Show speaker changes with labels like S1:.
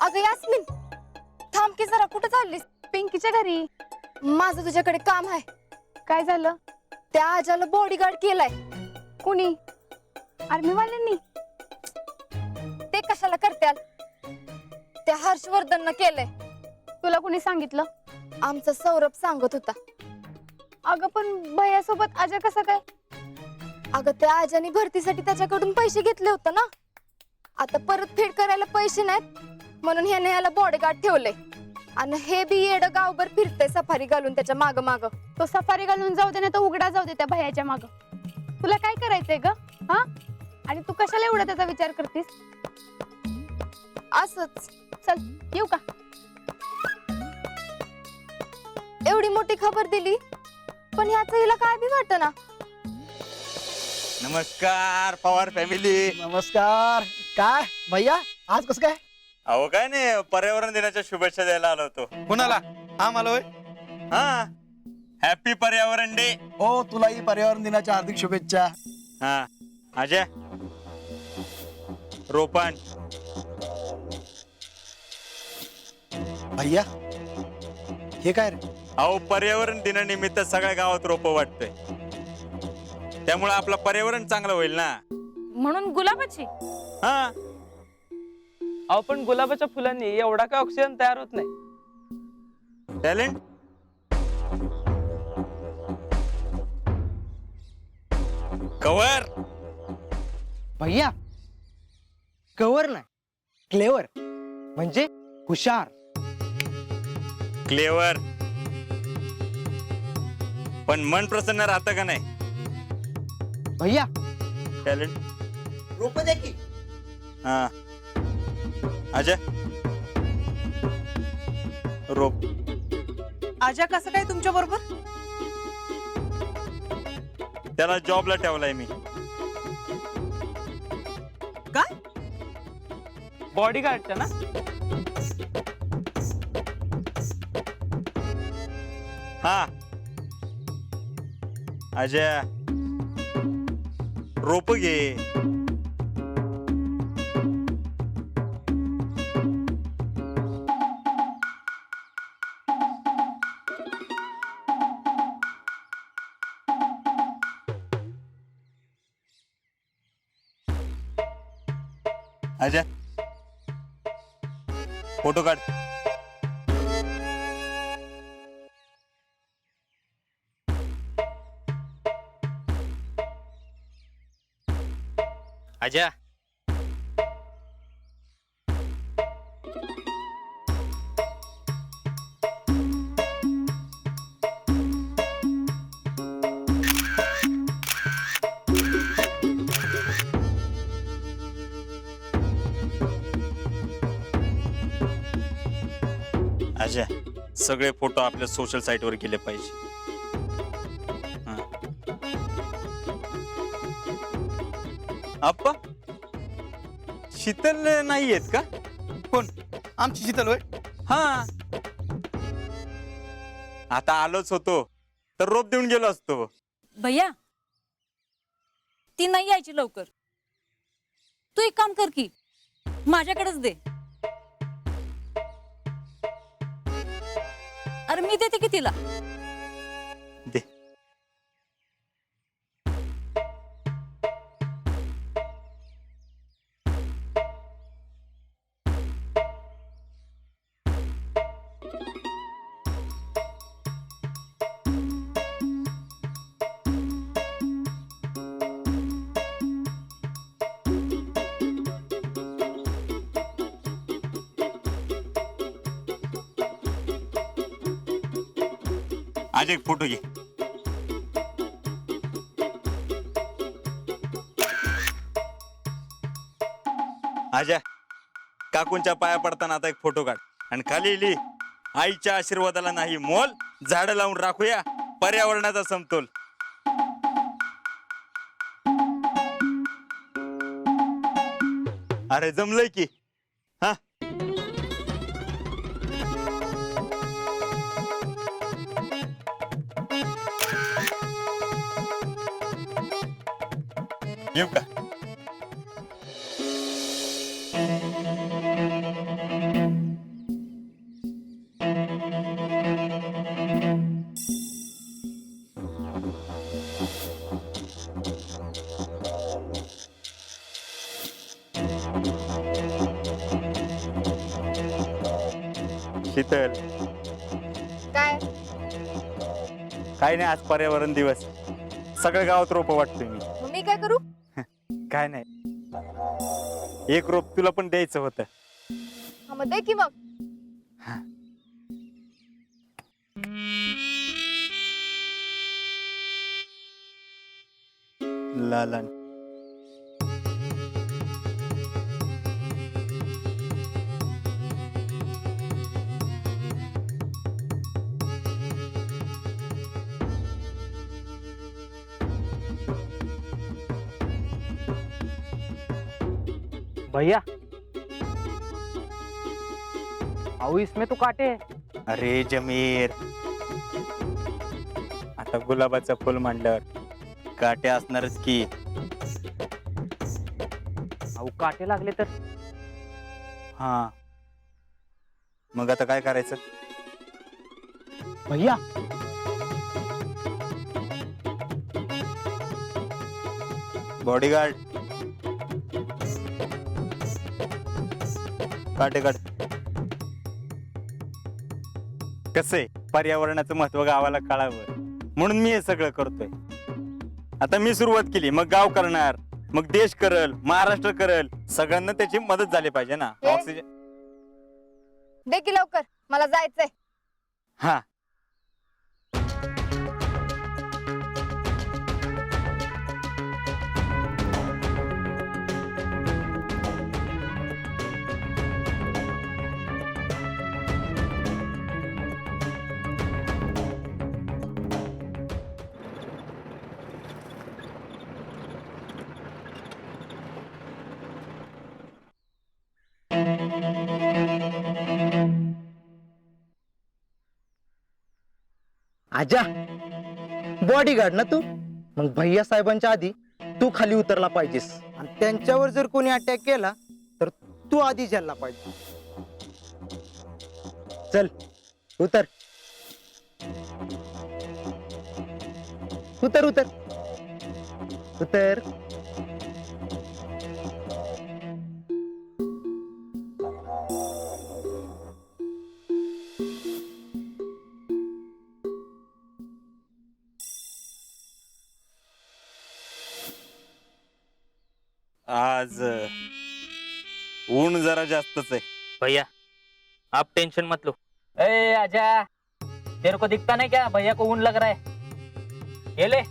S1: अगं यास्मिन, थांब की जरा, कुठे चाललीस?
S2: पिंकीच्या घरी.
S1: माझं तुझ्याकडे काम आहे.
S2: काय झालं?
S1: त्या आजाला बॉडीगार्ड केलाय.
S2: कुणी? आर्मीवाल्यांनी?
S1: ते कशाला करत्याल? त्या हर्षवर्धन केलंय.
S2: तुला कुणी सांगितलं?
S1: आमचा सौरभ सांगत होता.
S2: अगं पण भैयासोबत अजय कसं काय?
S1: अगं त्या आजाने भरतीसाठी त्याच्याकडून पैसे घेतले होते ना. आता परतफेड करायला पैसे नाहीत म्हणून ह्याने याला बॉडीगार्ड ठेवलंय. आणि हे बी येडं गावभर फिरतय सफारी घालून त्याच्या माग माग.
S2: तो सफारी घालून जाऊ दे ना, तर उघडा जाऊ दे त्या भैयाच्या माग. तुला काय करायचंय ग? हा? आणि तू कशाला एवढा त्याचा विचार करतीस?
S1: असच.
S2: चल येऊ का?
S1: एवढी मोठी खबर दिली पण ह्याच हिला काय बी वाटना.
S3: नमस्कार पवार फॅमिली.
S4: नमस्कार. काय भैया आज कसं काय?
S3: अहो काय नाही, पर्यावरण दिनाच्या शुभेच्छा द्यायला आलो होतो.
S4: कुणाला? आम्हाला होय?
S3: हा, हॅपी पर्यावरण डे.
S4: हो, तुलाही पर्यावरण दिनाच्या हार्दिक शुभेच्छा.
S3: हा अजय, रोपण.
S4: भैया हे काय रे?
S3: अहो पर्यावरण दिनानिमित्त सगळ्या गावात रोप वाटतंय, त्यामुळे आपलं पर्यावरण चांगलं होईल ना.
S5: म्हणून गुलाबाची.
S3: हा,
S6: अहो पण गुलाबाच्या फुलांनी एवढा काय ऑक्सिजन तयार होत नाही.
S3: टॅलेंट. कवर.
S7: भैया कवर नाही, क्लेवर म्हणजे हुशार.
S3: क्लेवर. पण मन प्रसन्न राहतं का नाही?
S7: भैया
S3: टॅलेंट.
S7: रोप द्या की.
S3: हा अजय, रोप.
S5: आजा कसं काय तुमच्या बरोबर?
S3: त्याला जॉबला ठेवलाय मी.
S5: काय?
S6: बॉडीगार्डच्या ना?
S3: हा अजय, रोप घे. अजय, फोटो काढ. अजय, अजय, सगळे फोटो आपल्या सोशल साईटवर गेले पाहिजे. हा. अप्पा, शीतल नाही येत का?
S4: कोण? आमची शीतल होय?
S3: हा, आता आलोच होतो तर रोप देऊन गेलो असतो.
S5: भैया ती नाही यायची लवकर. तू एक काम कर की माझ्याकडेच दे. अरे मी देते की तिला.
S3: दे. आज एक फोटो घे. आजा, काकूंच्या पाया पडताना आता एक फोटो काढ आणि खाली लिही, आईच्या आशीर्वादाला नाही मोल, झाड लावून राखूया पर्यावरणाचा समतोल. अरे जमलंय की. हा, येऊ का? शीतल,
S1: काय
S3: काय नाही, आज पर्यावरण दिवस, सगळ्या गावात रोप वाटतोय मी.
S1: मग मी काय करू?
S3: काय नाही, एक रोप तुला पण द्यायचं होतं.
S1: हा मग दे की मग.
S3: लालन.
S7: भैया आओ इसमें तो काटे हैं.
S3: अरे जमीर, आता गुलाबाचं फुल मांडल्यावर काटे असणारच की.
S7: अहो काटे लागले तर.
S3: हा, मग आता काय करायचं?
S7: भैया
S3: बॉडीगार्ड, काटे काढ. कसंय, पर्यावरणाचं महत्व गावाला कळावं म्हणून मी हे सगळं करतोय. आता मी सुरुवात केली, मग गाव करणार, मग देश करल, महाराष्ट्र करल, सगळ्यांना त्याची मदत झाली पाहिजे ना.
S1: हे?
S3: ऑक्सिजन.
S1: दे की लवकर, मला जायचंय.
S3: हा,
S7: आजा बॉडीगार्ड ना तू, मग भैया साहेबांच्या आधी तू खाली उतरला पाहिजेस, आणि त्यांच्यावर जर कोणी अटॅक केला तर तू आधी झेलला पाहिजे. चल उतर उतर उतर उतर.
S3: आज ऊन जरा जास्तच आहे.
S8: भैया आप टेंशन मत लो. ए आजा, तेरे को दिखता नहीं क्या भैया को ऊन लग रहा है? ये ले